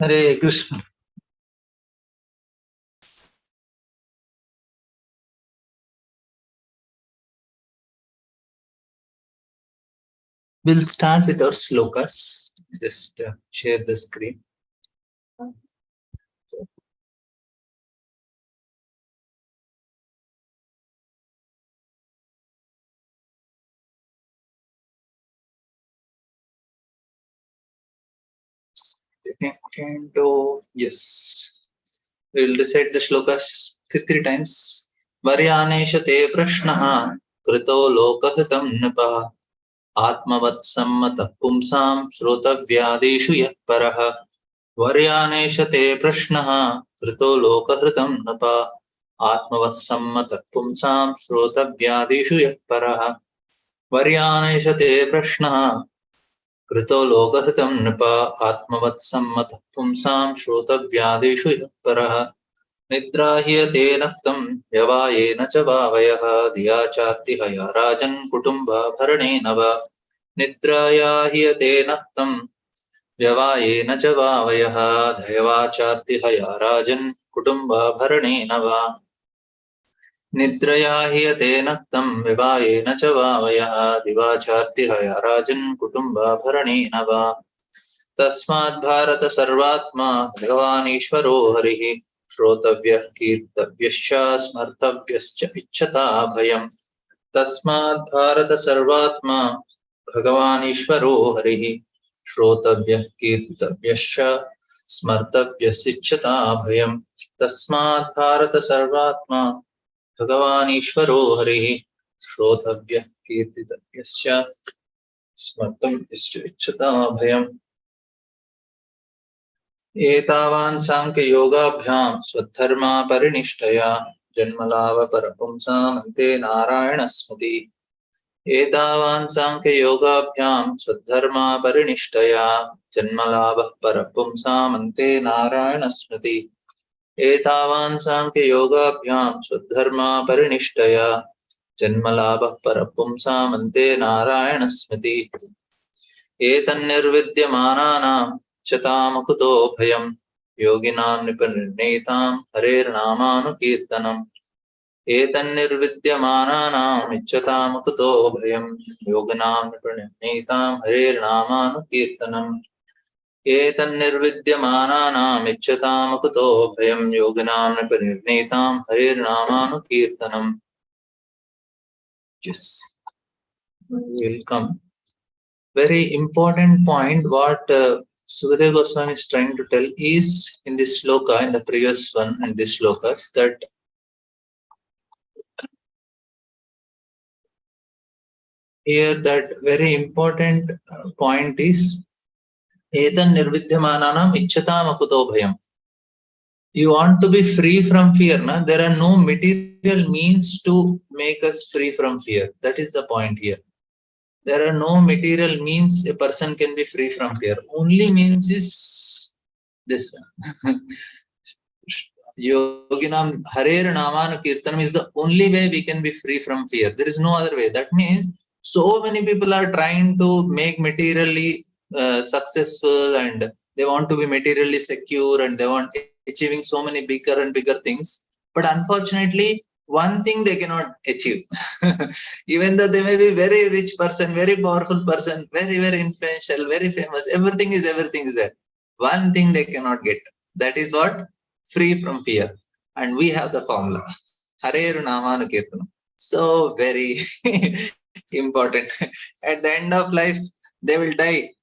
Hare Krishna. We'll start with our slokas. Just share the screen. Yes. We'll recite the shlokas three times. Varyanesha te prashnaha krito lokahitam napa atmavatsammatah pumsam shrotavyadeshu yah paraha. Varyanesha te prashnaha krito lokahitam napa atmavatsammatah pumsam shrotavyadeshu yah paraha. Varyanesha te prashnaha कृतो लोकहितं नृप आत्मवत्सम्मतः पुंसां श्रोतव्यादेषु यः परः निद्राह्यते नक्तं यवायेन च वावयः धिया चार्तिहया राजन् कुटुम्बाभरणेन वा निद्रायाह्यते नक्तं यवायेन च वावयः धिया चार्तिहया राजन् कुटुम्बाभरणेन वा निद्रया ह्यते नक्तं विवायेन च वावयः दिवाचार्तिहया राजन् कुटुम्बाभरणेन वा तस्माद् भारत सर्वात्मा भगवानीश्वरो हरिः श्रोतव्यः कीर्तव्यश्च स्मर्तव्यश्च इच्छता भयम् तस्माद् भारत सर्वात्मा भगवानीश्वरो हरिः श्रोतव्यः कीर्तव्यश्च स्मर्तव्यश्चिच्छता भयम् तस्माद् भारत सर्वात्मा भगवानीश्वरो हरिः श्रोतव्यः कीर्तितव्यश्च स्मर्तव्यश्च इच्छता भयम् एतावान् साङ्ख्ययोगाभ्यां स्वधर्मा परिनिष्ठया जन्मलाभ परपुंसामन्ते नारायणस्मृति एतावान् साङ्ख्ययोगाभ्यां स्वधर्मा परिनिष्ठया जन्मलाभः परपुंसामन्ते नारायणस्मृति एतावान् साङ्ख्ययोगाभ्यां स्वधर्मा परिनिष्ठया जन्मलाभः परपुंसामन्ते नारायणस्मृति एतन्निर्विद्यमानानां इच्छतामकुतो भयम् योगिनां निपनिर्णीतां हरेर्नामानुकीर्तनम् एतन्निर्विद्यमानानाम् इच्छतामकुतो भयम् योगिनां निपनिर्णीतां हरेर्नामानुकीर्तनम् एतन्निर्विद्यमानानाम् इच्छतामकुतो भयम् योगिनां निपनिर्णीतां हरेर्नामानुकीर्तनम्. Yes, welcome. Very important point what Sukadeva Goswami is trying to tell is in this shloka, in the previous one and this shlokas, that here that very important point is etan nirvidhyamananam ichchatam akuto bhayam. You want to be free from fear, na? There are no material means to make us free from fear. That is the point here. There are no material means a person can be free from fear. Only means is this one. Yoginam Harer Namanu Kirtanam is the only way we can be free from fear. There is no other way. That means so many people are trying to make materially successful and they want to be materially secure and they want achieving so many bigger and bigger things. But unfortunately, one thing they cannot achieve. Even though they may be very rich person, very powerful person, very, very influential, very famous, everything is there. One thing they cannot get. That is what? Free from fear. And we have the formula. Hareru Namanu Kirtanam. So very important. At the end of life, they will die.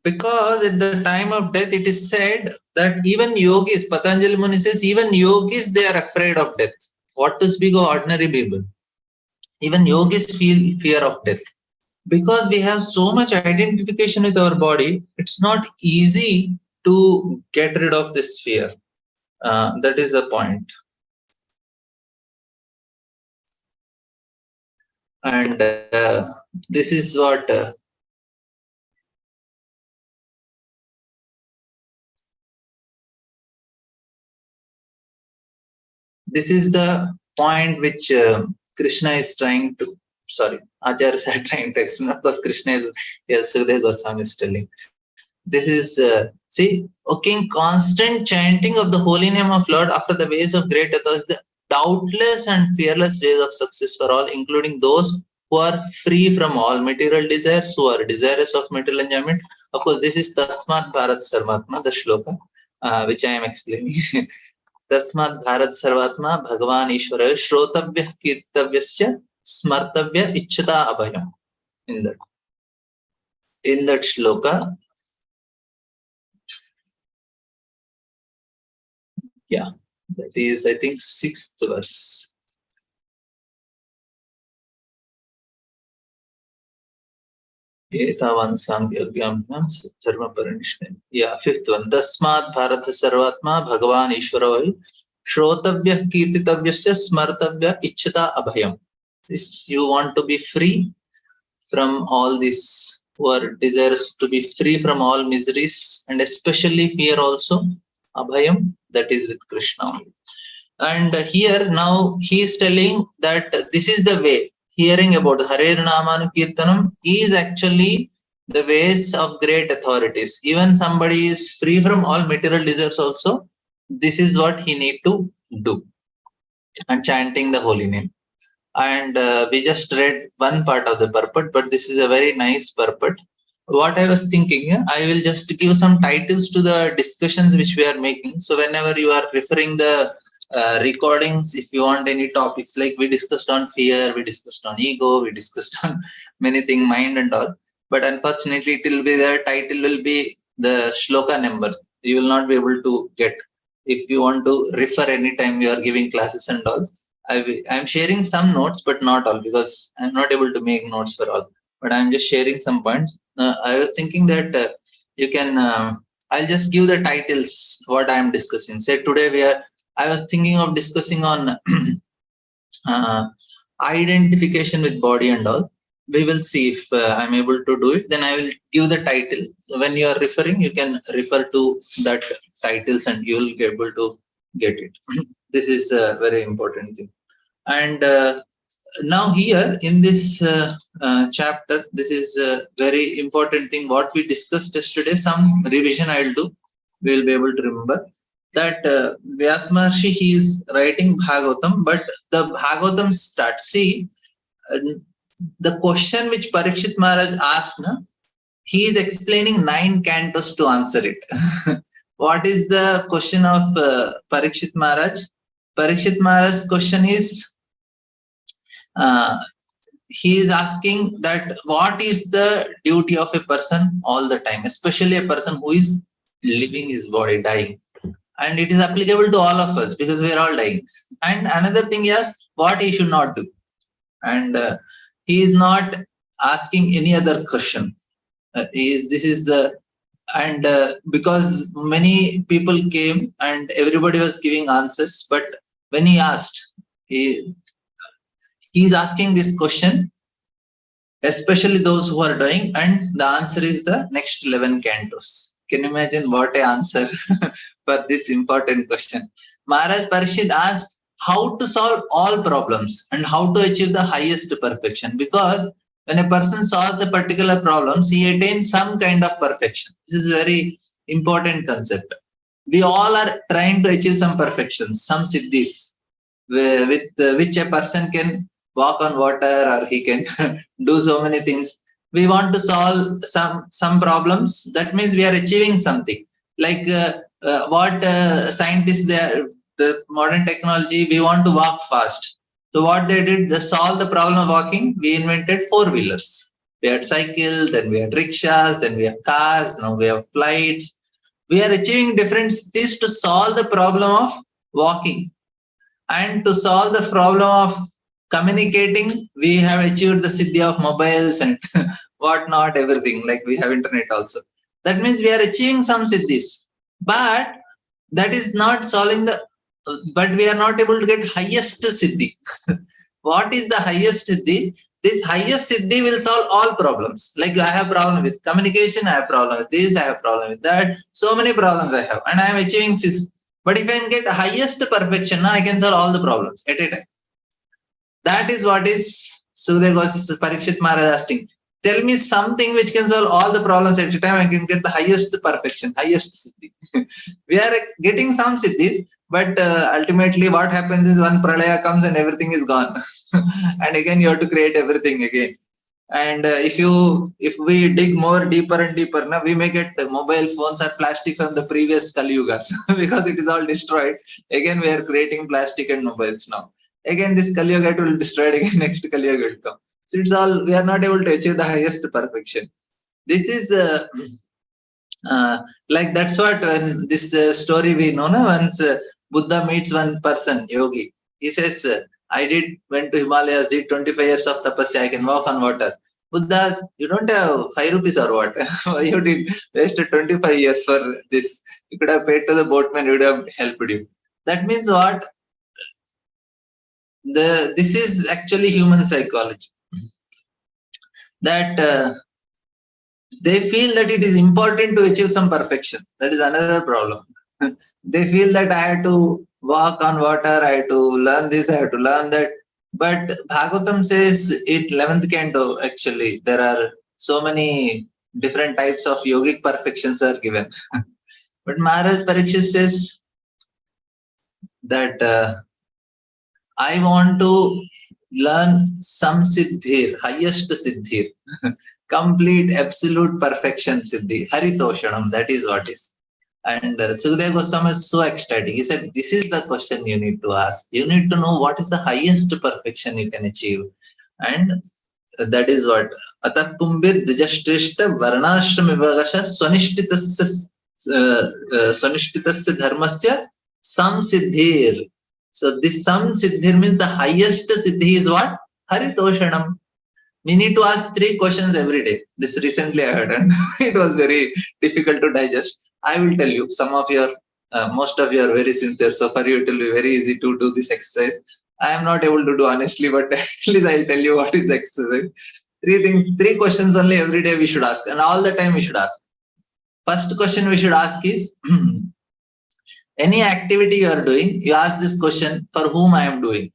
Because at the time of death, it is said that even yogis, Patanjali Muni says, even yogis, they are afraid of death. What to speak of ordinary people? Even yogis feel fear of death. Because we have so much identification with our body, it's not easy to get rid of this fear. That is the point. And this is what this is the point which Krishna is trying to, Acharyas are trying to explain. Of course, Krishna is, yes, Sukadeva Goswami is telling. This is See, okay, constant chanting of the holy name of Lord after the ways of great authors, the doubtless and fearless ways of success for all, including those who are free from all material desires, who are desirous of material enjoyment. Of course, this is Tasmat Bharat Sarvatma, the shloka, which I am explaining. Tasmat Bharat Sarvatma Bhagavan Ishvara Shrotavya Kirtavyasya Smartavya Ichchata Abhayam. In that shloka, yeah, that is, I think, 6th verse. एतावान् सांख्यज्ञां सर्वपरिनिष्ठेन. Yeah, 5th one. तस्मात् भारत सर्वात्मा भगवान् ईश्वरो हि श्रोतव्यः कीर्तितव्यस्य स्मर्तव्य इच्छता अभयम्. This you want to be free from all this, who are desirous to be free from all miseries and especially fear also. Abhayam, that is with Krishna only. And here now he is telling that this is the way. Hearing about Harer Namanu Kirtanam is actually the ways of great authorities. Even somebody is free from all material desires also, this is what he need to do. And chanting the holy name. And we just read one part of the purport, but this is a very nice purport. What I was thinking, I will just give some titles to the discussions which we are making. So whenever you are referring the recordings, if you want any topics, like we discussed on fear, we discussed on ego, we discussed on many things, mind and all. But unfortunately, it will be the title will be the shloka number. You will not be able to get. If you want to refer anytime you are giving classes and all, I'm sharing some notes, but not all, because I'm not able to make notes for all. But I'm just sharing some points. I was thinking that you can. I'll just give the titles what I'm discussing. Say today I was thinking of discussing on identification with body and all. We will see if I'm able to do it. Then I will give the title. When you are referring, you can refer to that titles and you will be able to get it. This is a very important thing. And now here in this chapter, this is a very important thing. What we discussed yesterday, some revision I'll do. We will be able to remember that Vyas Maharshi, he is writing Bhagavatam, but the Bhagavatam starts. See, the question which Parikshit Maharaj asked, he is explaining 9 cantos to answer it. What is the question of Parikshit Maharaj? Parikshit Maharaj's question is, he is asking that what is the duty of a person all the time, especially a person who is leaving his body, dying. And it is applicable to all of us because we are all dying. And another thing is what he should not do. And he is not asking any other question. Because many people came and everybody was giving answers, but when he asked, he is asking this question, especially those who are dying, and the answer is the next 11 cantos. Can you imagine what an answer for this important question? Maharaj Parikshit asked how to solve all problems and how to achieve the highest perfection. Because when a person solves a particular problem, he attains some kind of perfection. This is a very important concept. We all are trying to achieve some perfections, some siddhis, with which a person can walk on water or he can do so many things. We want to solve some problems. That means we are achieving something. Like what scientists, the modern technology, we want to walk fast. So what they did, to solve the problem of walking, we invented 4-wheelers. We had cycle, then we had rickshaws, then we have cars, now we have flights. We are achieving different things to solve the problem of walking. And to solve the problem of communicating, we have achieved the siddhi of mobiles and whatnot, everything. Like we have internet also. That means we are achieving some siddhis. But that is not solving but we are not able to get highest siddhi. What is the highest siddhi? This highest siddhi will solve all problems. Like I have problem with communication, I have problem with this, I have problem with that. So many problems I have, and I am achieving this. But if I can get highest perfection, I can solve all the problems at a time. That is what is Sukadeva Parikshit Maharaj asking. Tell me something which can solve all the problems at a time and can get the highest perfection, highest siddhi. We are getting some siddhis, but ultimately what happens is one pralaya comes and everything is gone. And again, you have to create everything again. And if we dig more deeper and deeper, now we may get mobile phones or plastic from the previous Kali Yugas because it is all destroyed. Again, we are creating plastic and mobiles now. Again, this Kali Yuga will destroy it again. Next Kali Yuga will come. So it's all, we are not able to achieve the highest perfection. This is like that's what when this story we know now. Once Buddha meets one person, yogi. He says, went to Himalayas, did 25 years of tapasya, I can walk on water. Buddha asks, you don't have 5 rupees or what? You did wasted 25 years for this. You could have paid to the boatman, he would have helped you. That means what? This is actually human psychology. That they feel that it is important to achieve some perfection. That is another problem. They feel that I have to walk on water, I have to learn this, I have to learn that. But Bhagavatam says it 11th canto actually. There are so many different types of yogic perfections are given. But Maharaj Parikshit says that I want to learn some siddhir, highest siddhir, complete absolute perfection siddhi, haritoshanam, that is what is. And Sukadeva Goswami is so ecstatic. He said, this is the question you need to ask. You need to know what is the highest perfection you can achieve. And that is what. Atat pumbir dijashtrishta varnashram vivagasha swanishtitasya dharmasya sam siddhir. So this sam siddhir means the highest siddhi is what? Haritoshanam. We need to ask 3 questions every day. This recently I heard and it was very difficult to digest. I will tell you, some of your, most of you are very sincere. So for you, it will be very easy to do this exercise. I am not able to do honestly, but at least I'll tell you what is exercise. 3 questions only every day we should ask, and all the time we should ask. First question we should ask is, any activity you are doing, you ask this question, for whom I am doing.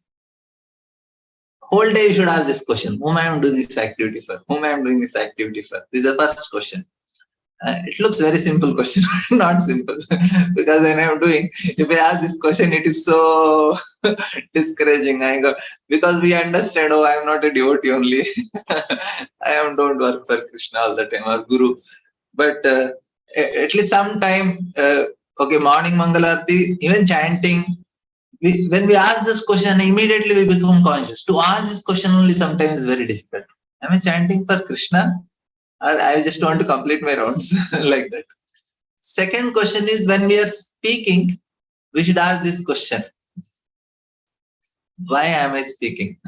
Whole day you should ask this question, whom I am doing this activity for, whom I am doing this activity for. This is the first question. It looks very simple question, not simple. Because when I am doing, if I ask this question, it is so discouraging. I go, because we understand, oh, I am not a devotee only. Don't work for Krishna all the time or Guru. But at least sometime, okay, morning Mangalarti, even chanting, when we ask this question, immediately we become conscious. To ask this question only sometimes is very difficult. Am I chanting for Krishna? Or I just want to complete my rounds like that. Second question is, when we are speaking, we should ask this question. Why am I speaking?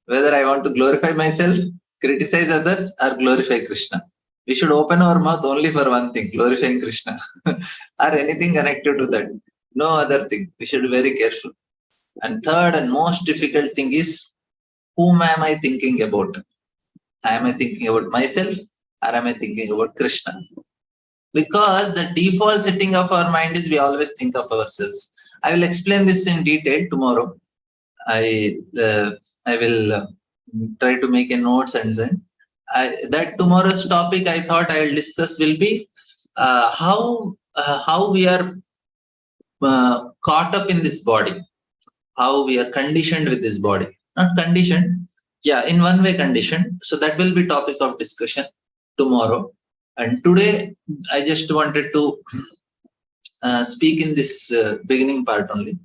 Whether I want to glorify myself, criticize others, or glorify Krishna. We should open our mouth only for one thing, glorifying Krishna. Or anything connected to that. No other thing. We should be very careful. And third and most difficult thing is, whom am I thinking about? Am I thinking about myself or am I thinking about Krishna? Because the default setting of our mind is we always think of ourselves. I will explain this in detail tomorrow. I will try to make a notes and then that tomorrow's topic I thought I will discuss will be how we are caught up in this body, how we are conditioned with this body. Not conditioned, yeah, in one way conditioned. So that will be topic of discussion tomorrow. And today I just wanted to speak in this beginning part only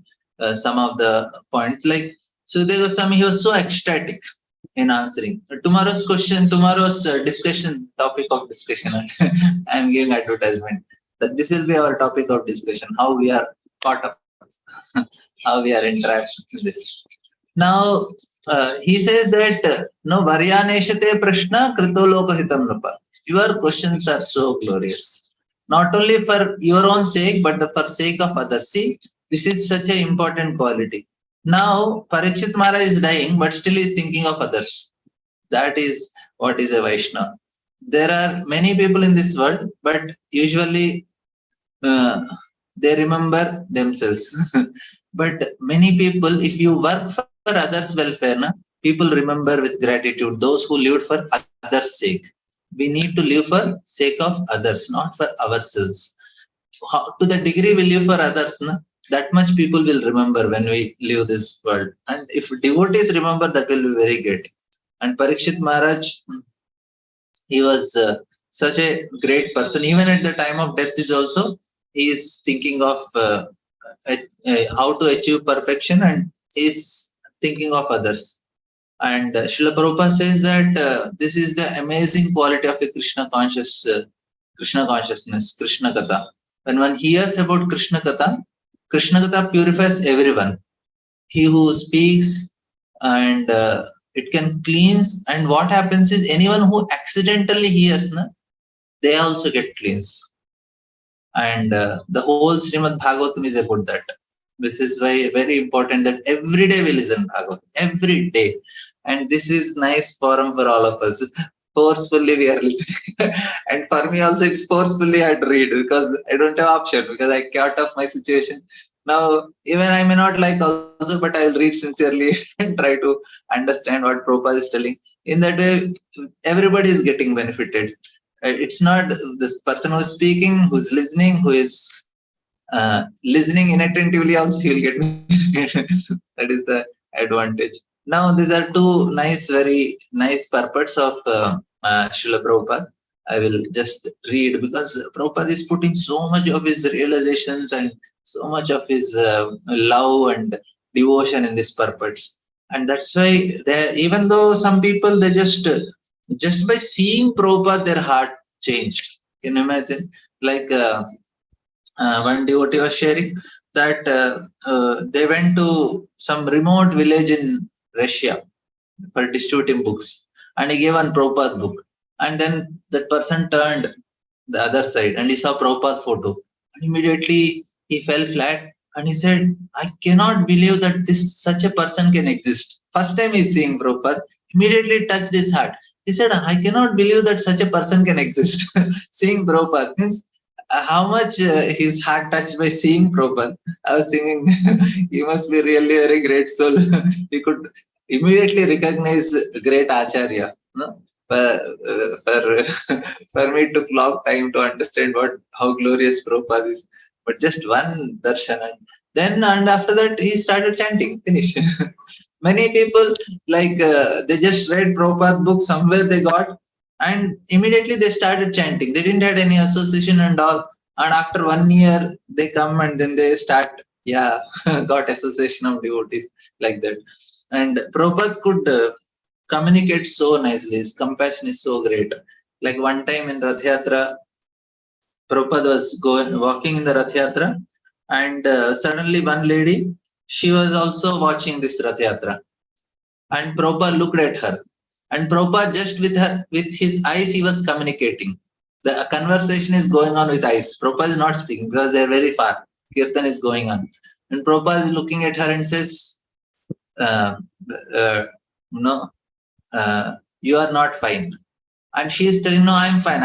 some of the points. Like Sukadeva Goswami, he was so ecstatic in answering tomorrow's question, tomorrow's discussion, topic of discussion. I am giving advertisement that this will be our topic of discussion, how we are caught up, how we are entrapped in this. Now he says that no varyaneshate prashna krito lokahitam napa. Your questions are so glorious, not only for your own sake but for sake of others. See, this is such an important quality. Now Parikshit Maharaj is dying, but still is thinking of others. That is what is a Vaishnava. There are many people in this world, but usually they remember themselves. But many people, if you work for others' welfare, people remember with gratitude those who lived for others' sake. We need to live for sake of others, not for ourselves. To the degree we live for others, na, that much people will remember when we leave this world. And if devotees remember, that will be very great. And Parikshit Maharaj, he was such a great person. Even at the time of death, is also he is thinking of how to achieve perfection, and he is thinking of others. And Srila Prabhupada says that this is the amazing quality of a Krishna consciousness, Krishna Katha. When one hears about Krishna Katha purifies everyone. He who speaks, and it can cleanse. And what happens is, anyone who accidentally hears, na, they also get cleansed. And the whole Srimad Bhagavatam is about that. This is why very important that every day we listen Bhagavatam, every day. And this is nice forum for all of us. Forcefully we are listening. And for me also, it's forcefully I had to read, because I don't have option, because I caught up my situation. Now, even I may not like also, but I will read sincerely and try to understand what Prabhupada is telling. In that way, everybody is getting benefited. It's not this person who is speaking, who is listening, who is listening inattentively, also he will get that is the advantage. Now, these are two very nice purports of Srila Prabhupada. I will just read, because Prabhupada is putting so much of his realizations and so much of his love and devotion in these purports. And that's why even though some people, they just by seeing Prabhupada, their heart changed. Can you imagine? Like one devotee was sharing that they went to some remote village in Russia for distributing books, and he gave one Prabhupada book. And then that person turned the other side and he saw Prabhupada photo, and immediately he fell flat, and he said, I cannot believe that such a person can exist. First time he's seeing Prabhupada, immediately it touched his heart. He said, I cannot believe that such a person can exist. Seeing Prabhupada means how much his heart touched by seeing Prabhupada. I was thinking, he must be really a very great soul. He could immediately recognize great Acharya. No? For me, it took long time to understand how glorious Prabhupada is. But just one darshan, and after that he started chanting. Finish. Many people, like they just read Prabhupada book somewhere they got, and immediately they started chanting. They didn't have any association and all. And after 1 year, they come and then they start, got association of devotees, like that. And Prabhupada could communicate so nicely. His compassion is so great. Like one time in Rath Yatra, Prabhupada was walking in the Rath Yatra, and suddenly one lady, she was also watching this Rath Yatra, and Prabhupada looked at her, and Prabhupada just with his eyes, he was communicating. The conversation is going on with eyes. Prabhupada is not speaking because they are very far. Kirtan is going on, and Prabhupada is looking at her and says, no, you are not fine. And she is telling, no, I am fine,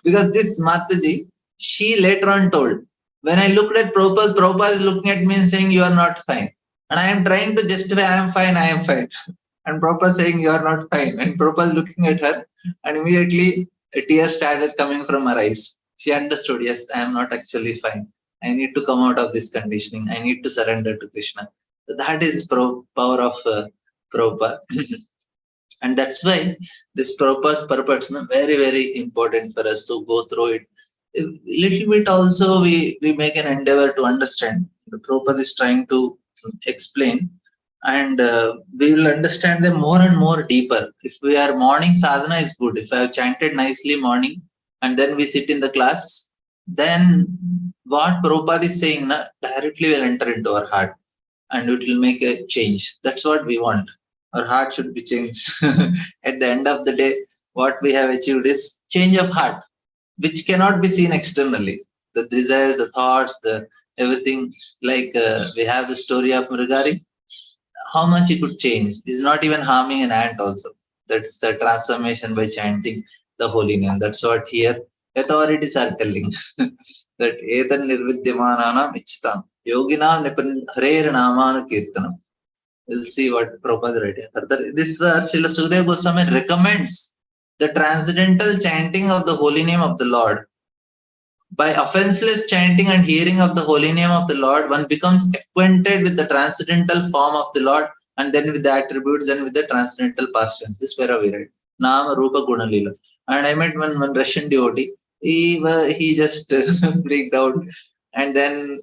because this Mataji, she later on told, when I looked at Prabhupada, Prabhupada is looking at me and saying, you are not fine. And I am trying to justify, I am fine. And Prabhupada saying, you are not fine. And Prabhupada is looking at her, and immediately tears started coming from her eyes. She understood, yes, I am not actually fine. I need to come out of this conditioning. I need to surrender to Krishna. So that is power of Prabhupada. And that's why this Prabhupada's purpose is very, very important for us to go through it. A little bit also we make an endeavor to understand. The Prabhupada is trying to explain, and we will understand them more and more deeper. If we are morning sadhana is good. If I have chanted nicely morning and then we sit in the class, then what Prabhupada is saying directly will enter into our heart, and it will make a change. That's what we want. Our heart should be changed. At the end of the day, what we have achieved is change of heart, which cannot be seen externally. The desires, the thoughts, the everything. Like we have the story of Mrigari. How much he could change. He's not even harming an ant also. That's the transformation by chanting the holy name. That's what here authorities are telling. That etan nirvidyamananam ichtam yoginam nipan harer namanu kirtanam. We'll see what Prabhupada writing further. This verse, Srila Sukadeva Goswami recommends the transcendental chanting of the holy name of the Lord. By offenseless chanting and hearing of the holy name of the Lord, one becomes acquainted with the transcendental form of the Lord, and then with the attributes and with the transcendental past tense. This is where we read. Nama Rupa Guna Lila. And I met one Russian devotee. He just freaked out. And then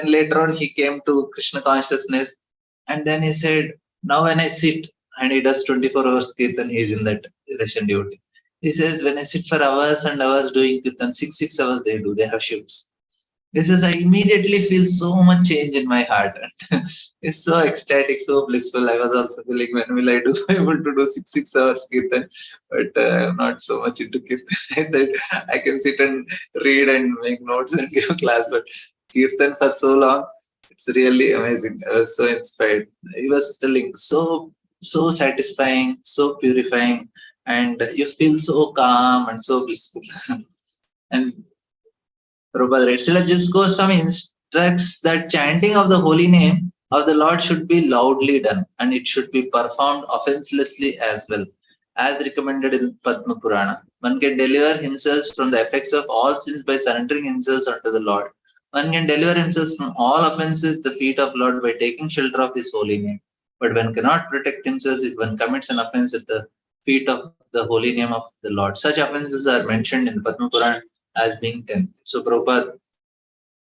later on he came to Krishna consciousness. And then he said, now when I sit, and he does 24 hours kirtan, he is in that Russian devotee. He says, when I sit for hours and hours doing kirtan, 6 hours they do, they have shifts. He says, I immediately feel so much change in my heart. It's so ecstatic, so blissful. I was also feeling, when will I be able to do 6 hours kirtan? But I'm not so much into kirtan. I said, I can sit and read and make notes and give a class, but kirtan for so long, it's really amazing. I was so inspired. He was telling, so satisfying, so purifying, and you feel so calm and so blissful. And Prabhupada writes, Srila Jiva Goswami instructs that chanting of the holy name of the Lord should be loudly done, and it should be performed offenselessly as well, as recommended in Padma Purana. One can deliver himself from the effects of all sins by surrendering himself unto the Lord. One can deliver himself from all offenses at the feet of Lord by taking shelter of his holy name. But one cannot protect himself if one commits an offense at the feet of the holy name of the Lord. Such offenses are mentioned in Padma Purana as being 10. So Prabhupada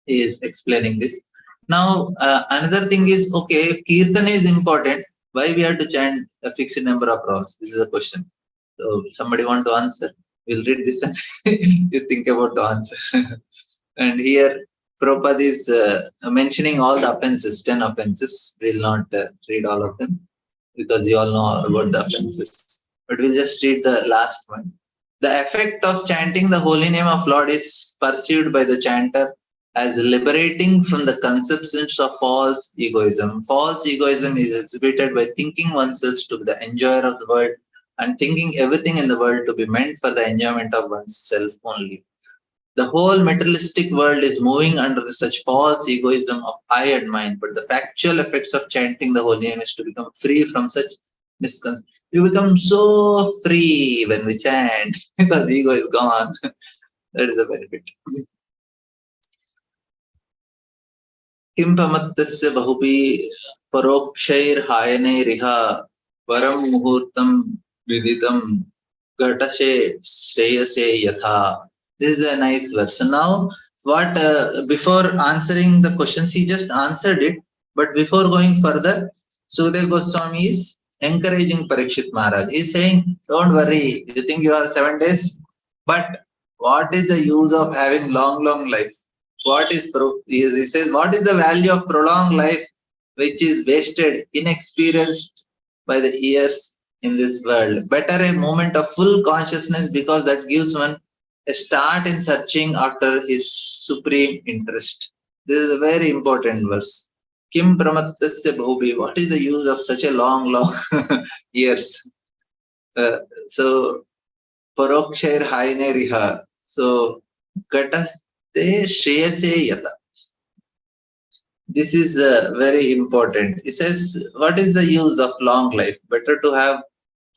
is explaining this. Now, another thing is, okay, if Kirtan is important, why we have to chant a fixed number of rounds? This is a question. So somebody want to answer? We'll read this and you think about the answer. And here Prabhupada is mentioning all the offenses, 10 offenses. We'll not read all of them because you all know about the offenses. But we'll just read the last one. The effect of chanting the holy name of Lord is perceived by the chanter as liberating from the conceptions of false egoism. False egoism is exhibited by thinking oneself to be the enjoyer of the world and thinking everything in the world to be meant for the enjoyment of oneself only. The whole materialistic world is moving under such false egoism of I and mine, but the factual effects of chanting the holy name is to become free from such misconceptions. You become so free when we chant because ego is gone. That is a benefit. Kim pamattasya bahubi parokshayir hayanayriha varam muhurtam viditam gatashe shreyase yatha. This is a nice verse. So now, what before answering the questions, he just answered it. But before going further, Sukadeva Goswami is encouraging Parikshit Maharaj. He is saying, don't worry, you think you have 7 days, but what is the use of having long life? What is, he says, what is the value of prolonged life which is wasted, inexperienced by the years in this world? Better a moment of full consciousness, because that gives one a start in searching after his supreme interest. This is a very important verse. Kim pramattasya bhubi. What is the use of such a long years? So parokshayir hayane riha. So gataste shreyase yata. This is very important. It says, what is the use of long life? Better to have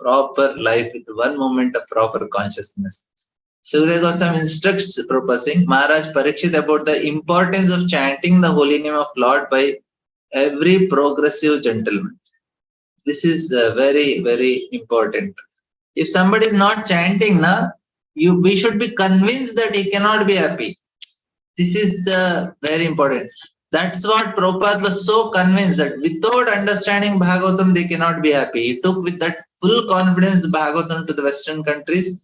proper life with one moment of proper consciousness. Sukadeva Goswami instructs Prabhupada Maharaj Parikshit about the importance of chanting the holy name of Lord by every progressive gentleman. This is very, very important. If somebody is not chanting, we should be convinced that he cannot be happy. This is the very important. That's what Prabhupada was so convinced that without understanding Bhagavatam, they cannot be happy. He took with that full confidence the Bhagavatam to the Western countries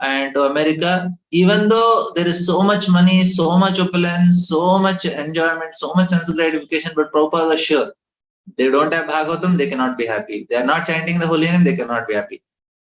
and to America. Even though there is so much money, so much opulence, so much enjoyment, so much sense gratification, but Prabhupada was sure they don't have Bhagavatam, they cannot be happy. They are not chanting the holy name, they cannot be happy.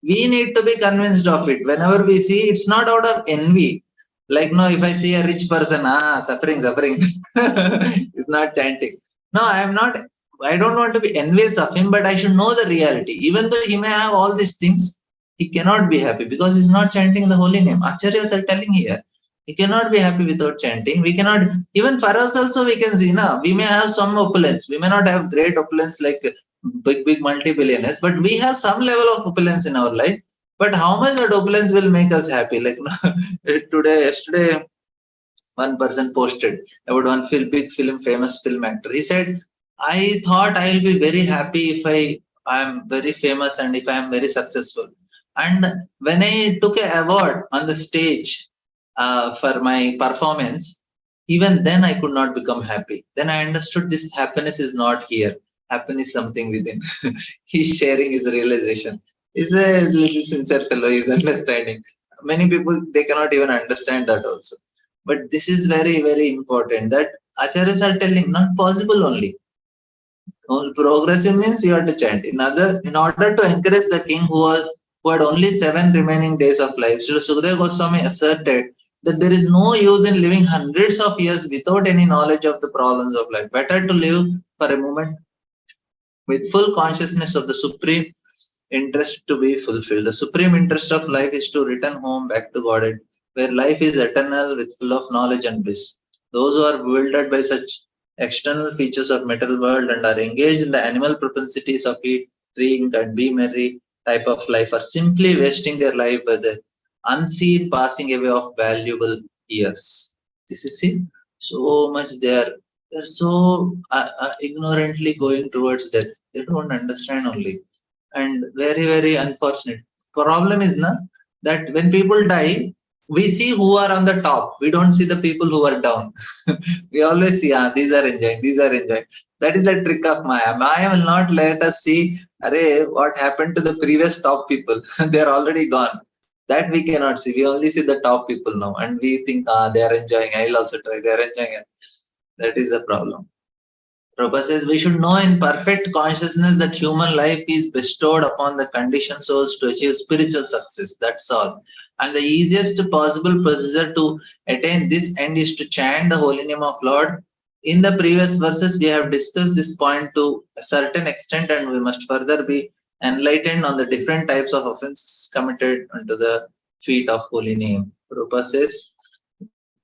We need to be convinced of it. Whenever we see, it's not out of envy. Like, no, if I see a rich person, suffering, he's not chanting. No, I don't want to be envious of him, but I should know the reality. Even though he may have all these things, he cannot be happy because he's not chanting the holy name. Acharyas are telling here, he cannot be happy without chanting. We cannot, even for us also we can see, we may have some opulence. We may not have great opulence like big multi-billionaires, but we have some level of opulence in our life. But how much that opulence will make us happy? Like yesterday, one person posted about one big famous film actor. He said, I thought I'll be very happy if I am very famous and if I am very successful. And when I took an award on the stage for my performance, even then I could not become happy. Then I understood this happiness is not here. Happiness is something within. He's sharing his realization. He's a little sincere fellow. He's understanding. Many people, they cannot even understand that also. But this is very, very important that acharyas are telling not possible only. Progressive means you have to chant. In order to encourage the king who had only 7 remaining days of life, Srila Sukadeva Goswami asserted that there is no use in living hundreds of years without any knowledge of the problems of life. Better to live for a moment with full consciousness of the supreme interest to be fulfilled. The supreme interest of life is to return home back to Godhead, where life is eternal with full of knowledge and bliss. Those who are bewildered by such external features of material world and are engaged in the animal propensities of eat, drink, and be merry type of life are simply wasting their life by the unseen passing away of valuable years. This is it. So much they're so ignorantly going towards death. They don't understand only, and very very unfortunate. Problem is na that when people die, we see who are on the top. We don't see the people who are down. We always see, these are enjoying, these are enjoying. That is the trick of Maya. Maya will not let us see, what happened to the previous top people. They are already gone. That we cannot see. We only see the top people now, and we think, they are enjoying. I'll also try. They are enjoying it. That is the problem. Prabhupada says we should know in perfect consciousness that human life is bestowed upon the conditioned souls to achieve spiritual success. That's all. And the easiest possible procedure to attain this end is to chant the holy name of Lord. In the previous verses, we have discussed this point to a certain extent, and we must further be enlightened on the different types of offenses committed unto the feet of holy name. Prabhupada says,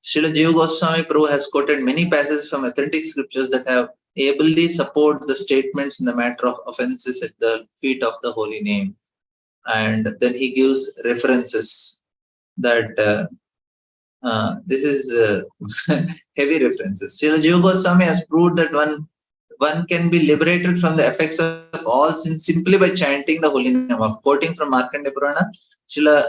Srila Jiva Goswami Prabhu has quoted many passages from authentic scriptures that have ably support the statements in the matter of offenses at the feet of the holy name. And then he gives references that this is heavy references. Srila Jiva Goswami has proved that one can be liberated from the effects of all sins simply by chanting the holy name of. Quoting from Markandeya Purana, Srila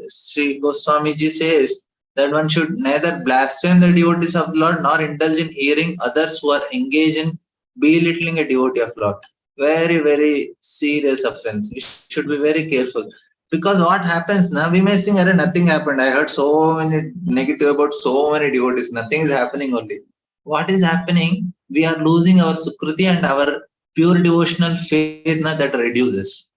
Sri Goswamiji says that one should neither blaspheme the devotees of the Lord nor indulge in hearing others who are engaged in belittling a devotee of Lord. Very, very serious offense. We should be very careful. Because what happens now, we may think, nothing happened. I heard so many negative about so many devotees. Nothing is happening only. What is happening? We are losing our Sukruti and our pure devotional faith that reduces.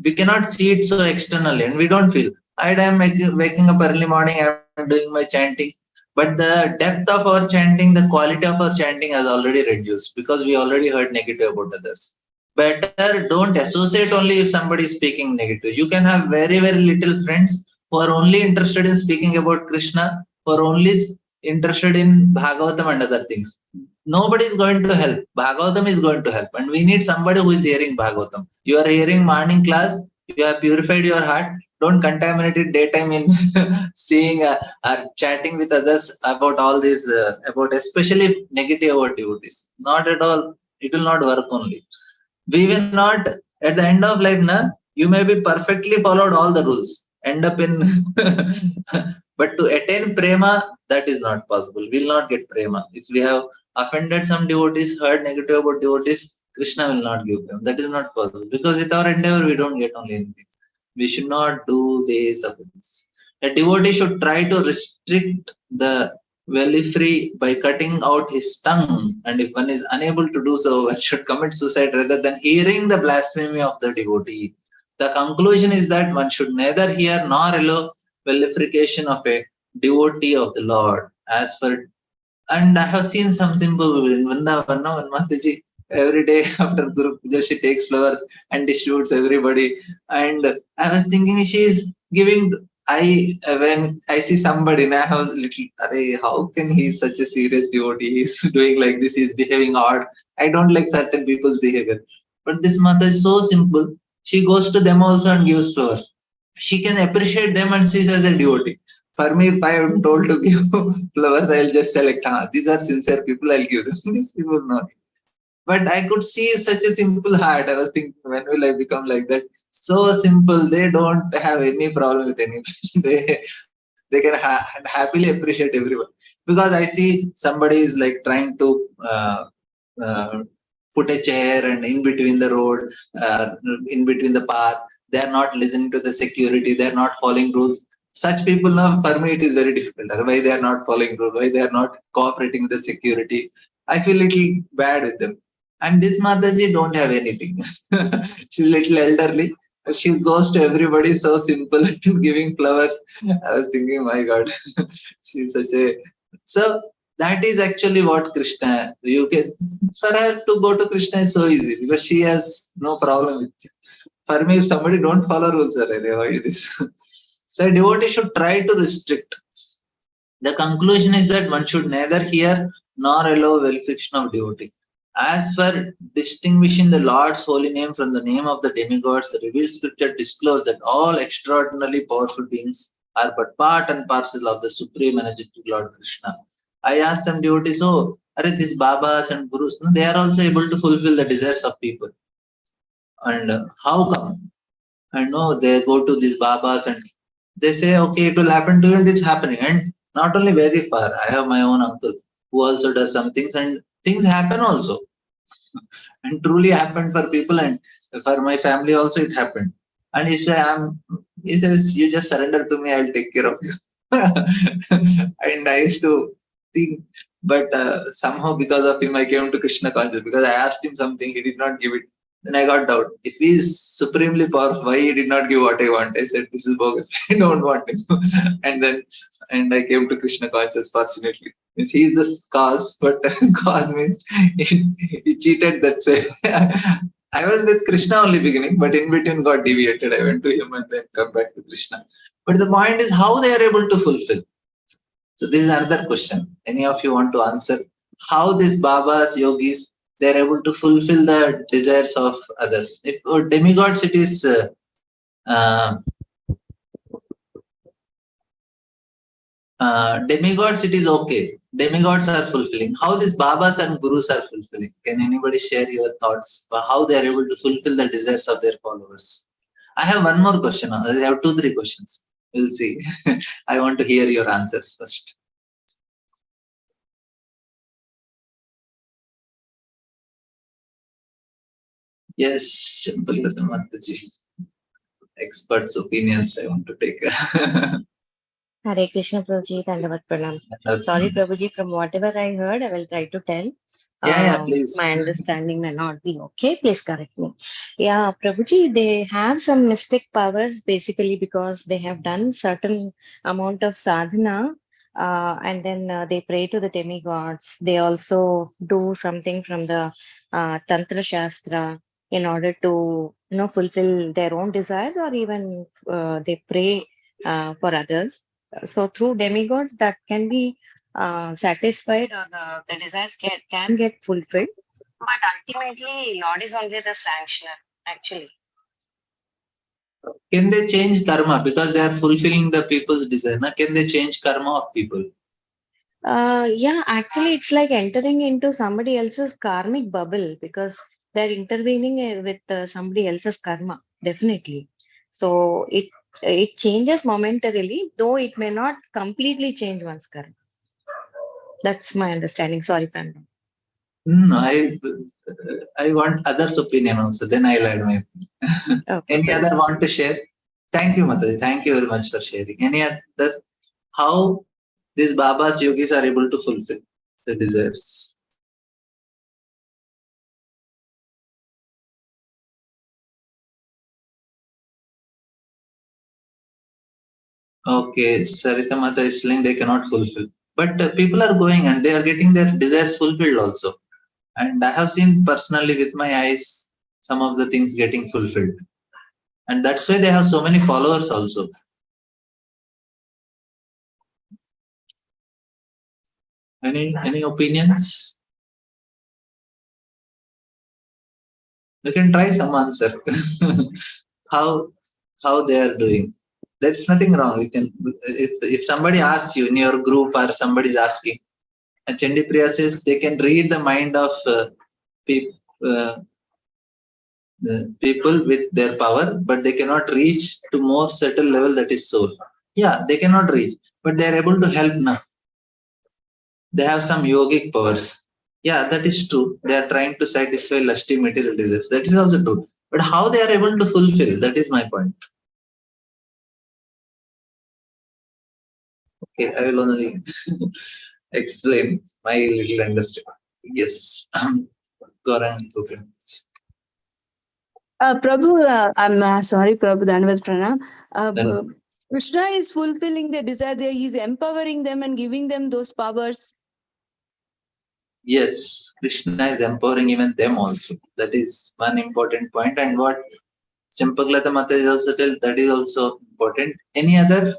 We cannot see it so externally and we don't feel. I am waking up early morning, I am doing my chanting. But the depth of our chanting, the quality of our chanting has already reduced because we already heard negative about others. Better don't associate only if somebody is speaking negative. You can have very, very little friends who are only interested in speaking about Krishna, who are only interested in Bhagavatam and other things. Nobody is going to help. Bhagavatam is going to help. And we need somebody who is hearing Bhagavatam. You are hearing morning class, you have purified your heart. Don't contaminate it daytime in seeing or chatting with others about all this, about especially negative about devotees. Not at all. It will not work only. We will not, at the end of life, you may be perfectly followed all the rules. End up in, but to attain prema, that is not possible. We will not get prema. If we have offended some devotees, heard negative about devotees, Krishna will not give them. That is not possible. Because with our endeavor, we don't get only anything. We should not do this offense. A devotee should try to restrict the free by cutting out his tongue, and if one is unable to do so, one should commit suicide rather than hearing the blasphemy of the devotee. The conclusion is that one should neither hear nor allow vilification of a devotee of the Lord. As for, and I have seen some simple in Vrindavan, when Mataji every day after Guru Puja she takes flowers and distributes everybody. And I was thinking she is giving. when I see somebody and I have little, "Arey, how can he is such a serious devotee? He's doing like this, he's behaving odd." I don't like certain people's behavior. But this mother is so simple. She goes to them also and gives flowers. She can appreciate them and sees as a devotee. For me, if I am told to give flowers, I'll just select, these are sincere people, I'll give them. These people not. But I could see such a simple heart. I was thinking, when will I become like that? So simple. They don't have any problem with anybody. they can happily appreciate everyone. Because I see somebody is like trying to uh, put a chair and in between the road, in between the path. They are not listening to the security. They are not following rules. Such people now, for me, it is very difficult. Why they are not following rules? Why they are not cooperating with the security? I feel little bad with them. And this Mataji don't have anything. She's little elderly. She goes to everybody so simple giving flowers. I was thinking, my God, she's such a. So that is actually what Krishna. You can for her to go to Krishna is so easy because she has no problem with it. For me, if somebody don't follow rules, I avoid this. So a devotee should try to restrict. The conclusion is that one should neither hear nor allow well-fiction of devotee. As for distinguishing the Lord's holy name from the name of the demigods, the revealed scripture disclosed that all extraordinarily powerful beings are but part and parcel of the supreme energetic Lord Krishna. I asked some devotees, oh, are these Babas and Gurus, no, they are also able to fulfill the desires of people. And how come? And no, they go to these Babas and they say, okay, it will happen to you, and it's happening. And not only very far, I have my own uncle who also does some things, and things happen also. And truly happened for people, and for my family also it happened. And he says, you just surrender to me, I'll take care of you. And I used to think, but somehow because of him, I came to Krishna consciousness because I asked him something, he did not give it. Then I got doubt. If he is supremely powerful, why he did not give what I want? I said, this is bogus. I don't want him. And I came to Krishna consciousness, fortunately. Means he is the cause, but cause means he cheated that way. I was with Krishna only beginning, but in between got deviated. I went to him and then come back to Krishna. But the point is how they are able to fulfill. So this is another question. Any of you want to answer? How these Babas, yogis, they are able to fulfill the desires of others. If demigods, it is demigods, it is okay. Demigods are fulfilling. How these Babas and Gurus are fulfilling? Can anybody share your thoughts about how they are able to fulfill the desires of their followers? I have one more question. I have 2-3 questions. We'll see. I want to hear your answers first. Yes, simple Mataji. Experts' opinions I want to take. Hare Krishna Prabhuji, Dandavat Pranam. Sorry Prabhuji, from whatever I heard, I will try to tell. Yeah, My please. understanding may not be okay. Please correct me. Yeah, Prabhuji, they have some mystic powers basically because they have done certain amount of sadhana and then they pray to the demigods. They also do something from the Tantra Shastra in order to fulfill their own desires or even they pray for others. So through demigods that can be satisfied or the desires can get fulfilled. But ultimately, Lord is only the sanctioner, actually. Can they change karma because they are fulfilling the people's desire? Na? Can they change karma of people? Yeah, actually, it's like entering into somebody else's karmic bubble because they're intervening with somebody else's karma, definitely. So it changes momentarily, though it may not completely change one's karma. That's my understanding. Sorry if I'm wrong. No, I want others' opinion also. Then I'll add my opinion. Okay, Any fine. other want to share? Thank you, Mataji. Thank you very much for sharing. Any other? How these Babas, yogis are able to fulfill the desires? Okay, Sarita Mata is saying they cannot fulfill. But people are going and they are getting their desires fulfilled also. And I have seen personally with my eyes some of the things getting fulfilled. And that's why they have so many followers also. Any opinions? You can try some answer. how they are doing. There's nothing wrong. You can, if somebody asks you in your group or somebody is asking, and Chandipriya says they can read the mind of uh, the people with their power, but they cannot reach to more subtle level, that is soul. Yeah, they cannot reach, but they are able to help now. They have some yogic powers. Yeah, that is true. They are trying to satisfy lusty material desires. That is also true. But how they are able to fulfill, that is my point. Okay, I will only explain my little understanding. Yes. Gaurang, okay. Prabhu, I'm sorry, Prabhu, Dhanavad Pranam. Then, Krishna is fulfilling their desire there. He's empowering them and giving them those powers. yes, Krishna is empowering even them also. That is one important point. And what Champaklata Mata is also tell, that is also important. Any other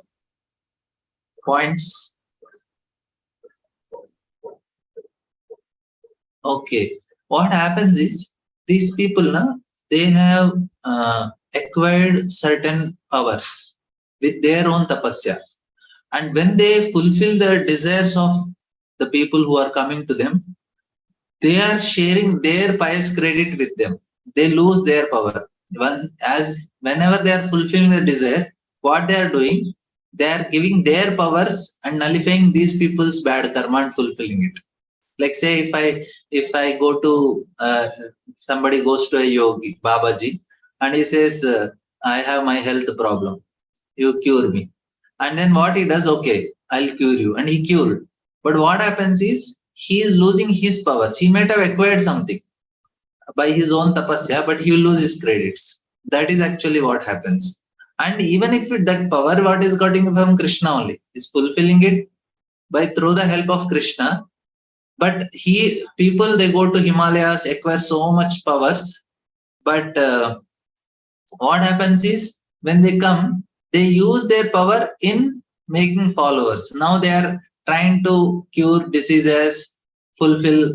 points? Okay. What happens is these people, they have acquired certain powers with their own tapasya. And when they fulfill the desires of the people who are coming to them, they are sharing their pious credit with them. They lose their power. Whenever they are fulfilling the desire, what they are doing, they are giving their powers and nullifying these people's bad karma and fulfilling it. Like say, if I go to somebody goes to a yogi, Babaji, and he says, I have my health problem, you cure me. And then what he does, okay, I'll cure you, and he cured. But what happens is he is losing his powers. He might have acquired something by his own tapasya, but he will lose his credits. That is actually what happens. And even if that power, what is getting from Krishna only, is fulfilling it by through the help of Krishna. But people, they go to Himalayas, acquire so much powers, but what happens is when they come, they use their power in making followers. Now they are trying to cure diseases, fulfill,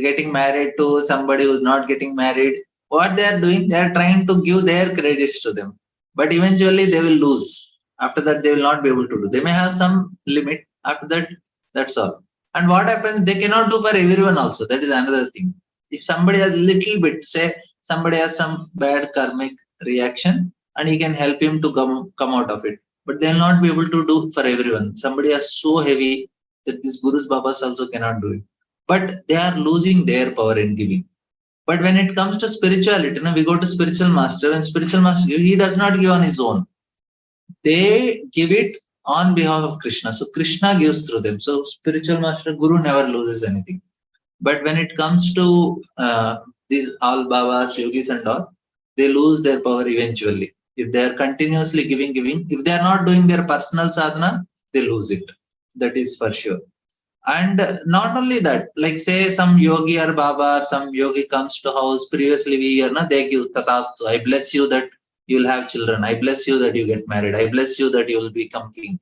getting married to somebody who's not getting married. What they are doing, they are trying to give their credits to them, but eventually they will lose. After that, they will not be able to do. They may have some limit. After that, that's all. And what happens, they cannot do for everyone also. That is another thing. If somebody has little bit, say somebody has some bad karmic reaction, and he can help him to come out of it, but they'll not be able to do for everyone. Somebody is so heavy that these gurus babas also cannot do it, but they are losing their power in giving. But when it comes to spirituality, we go to spiritual master. When spiritual master, he does not give on his own, they give it on behalf of Krishna. So Krishna gives through them. So spiritual master, guru never loses anything. But when it comes to these all babas, yogis and all, they lose their power eventually. If they are continuously giving, if they are not doing their personal sadhana, they lose it. That is for sure. And not only that, like say some yogi or baba or some yogi comes to house, previously we hear, they give tatastu. I bless you that you'll have children. I bless you that you get married. I bless you that you will become king.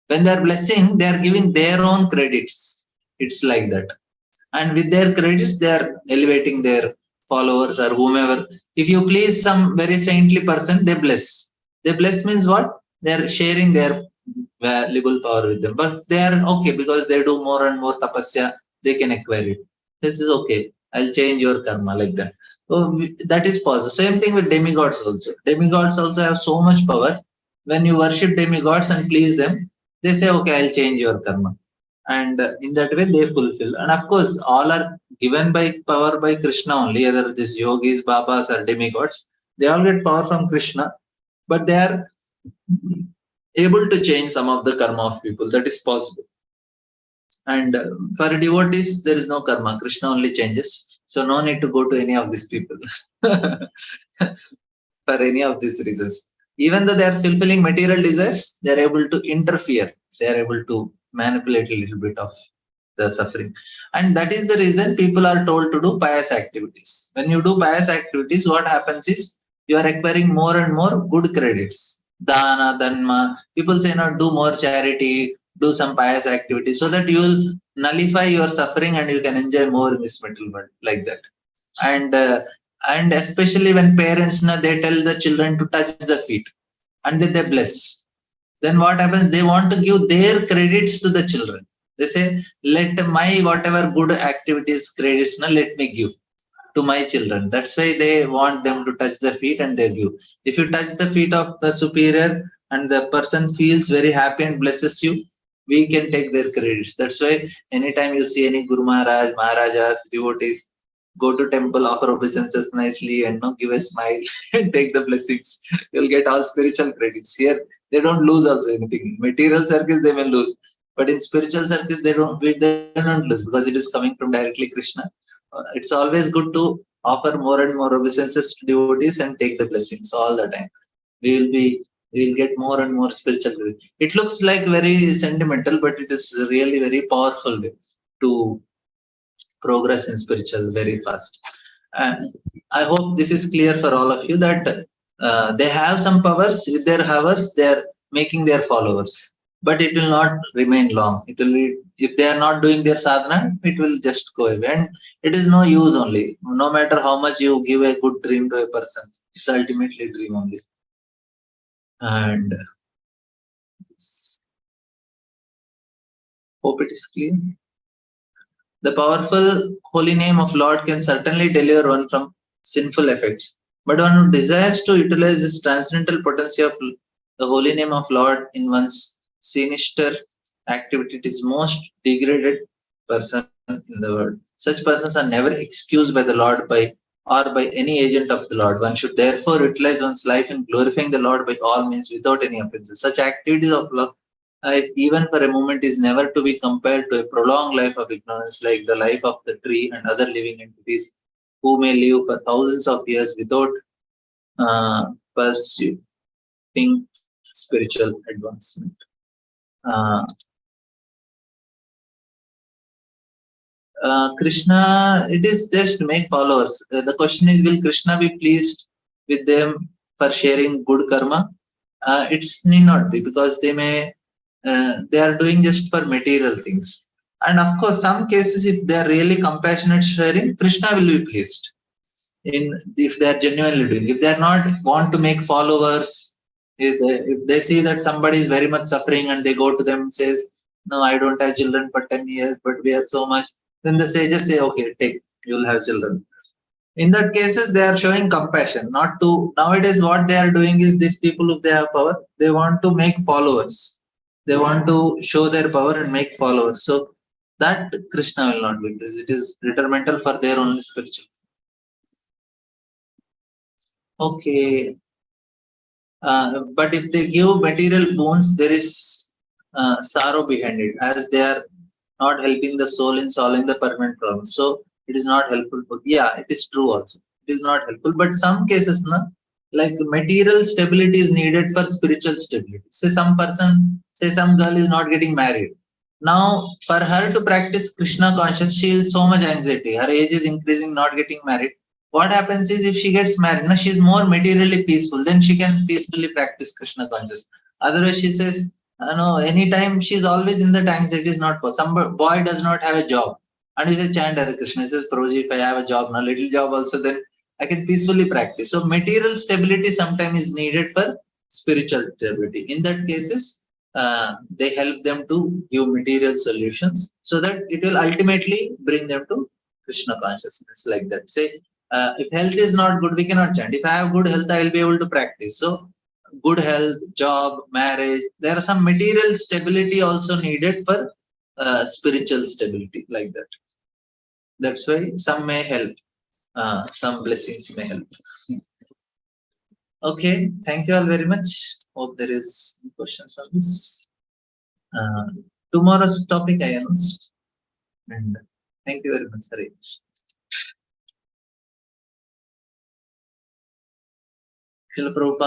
When they are blessing, they are giving their own credits. It's like that. And with their credits, they are elevating their followers or whomever. If you please some very saintly person, they bless. They bless means what? They are sharing their valuable power with them. But they are okay because they do more and more tapasya, they can acquire it. This is okay. I'll change your karma like that. So that is possible. Same thing with demigods also. Demigods also have so much power. When you worship demigods and please them, they say, okay, I'll change your karma. And in that way they fulfill. And of course, all are given by power by Krishna only, either these yogis, babas or demigods. They all get power from Krishna, but they are able to change some of the karma of people. That is possible. And for devotees, there is no karma. Krishna only changes. So no need to go to any of these people for any of these reasons. Even though they are fulfilling material desires, they are able to interfere. They are able to manipulate a little bit of the suffering. And that is the reason people are told to do pious activities. When you do pious activities, what happens is you are acquiring more and more good credits. Dana, Dhanma. People say, no, do more charity, do some pious activity so that you will nullify your suffering and you can enjoy more in this material world, like that. And especially when parents they tell the children to touch the feet and then they bless, then what happens, they want to give their credits to the children. They say, let my whatever good activities credits now let me give to my children. That's why they want them to touch the feet and they give. If you touch the feet of the superior and the person feels very happy and blesses you, we can take their credits. That's why anytime you see any Guru Maharaj, Maharajas, devotees go to temple, offer obeisances nicely and give a smile and take the blessings, you'll get all spiritual credits. Here they don't lose also anything. In material circus they may lose, but in spiritual circus they don't lose, because it is coming from directly Krishna. It's always good to offer more and more obeisances to devotees and take the blessings all the time. We will get more and more spiritual credit. It looks like very sentimental, but it is really very powerful way to progress in spiritual very fast. And I hope this is clear for all of you that they have some powers. With their powers they are making their followers, but it will not remain long. It will, if they are not doing their sadhana, it will just go away and it is no use. Only no matter how much you give a good dream to a person, it's ultimately dream only. And hope it is clear. The powerful holy name of Lord can certainly deliver one from sinful effects, but one who desires to utilize this transcendental potency of the holy name of Lord in one's sinister activity is most degraded person in the world. Such persons are never excused by the Lord or by any agent of the Lord. One should therefore utilize one's life in glorifying the Lord by all means without any offenses. Such activities of love, even for a moment, is never to be compared to a prolonged life of ignorance, like the life of the tree and other living entities who may live for thousands of years without pursuing spiritual advancement. Krishna, it is just make followers. The question is, will Krishna be pleased with them for sharing good karma? It's need not be, because they are doing just for material things. And of course, some cases, if they are really compassionate sharing, Krishna will be pleased. If they are genuinely doing, if they are not want to make followers, if they see that somebody is very much suffering and they go to them and says, no, I don't have children for 10 years, but we have so much, then the sages say, okay, take, you'll have children. In that cases, they are showing compassion. Not to, nowadays what they are doing is, these people, if they have power, they want to make followers. They want to show their power and make followers. So that Krishna will not be, because it is detrimental for their own spiritual. Okay. But if they give material boons, there is sorrow behind it, as they are not helping the soul in solving the permanent problem. So it is not helpful. Yeah, it is true also. It is not helpful. But some cases, like material stability is needed for spiritual stability. Say some girl is not getting married. Now, for her to practice Krishna conscious, she is so much anxiety. Her age is increasing, not getting married. What happens is, if she gets married, she is more materially peaceful, then she can peacefully practice Krishna conscious. Otherwise, she says, no, anytime she's always in that anxiety is not for. Some boy does not have a job and he says, chant Hare Krishna. He says, Prabhuji, if I have a job, little job also, then I can peacefully practice. So material stability sometimes is needed for spiritual stability. In that cases, they help them to give material solutions so that it will ultimately bring them to Krishna consciousness, like that. Say, if health is not good, we cannot chant. If I have good health, I will be able to practice. So good health, job, marriage, there are some material stability also needed for spiritual stability, like that. That's why some may help, some blessings may help. Okay, thank you all very much. Hope there is questions on this. Tomorrow's topic I announced, and thank you very much, Hare Krishna. Srila Prabhupada.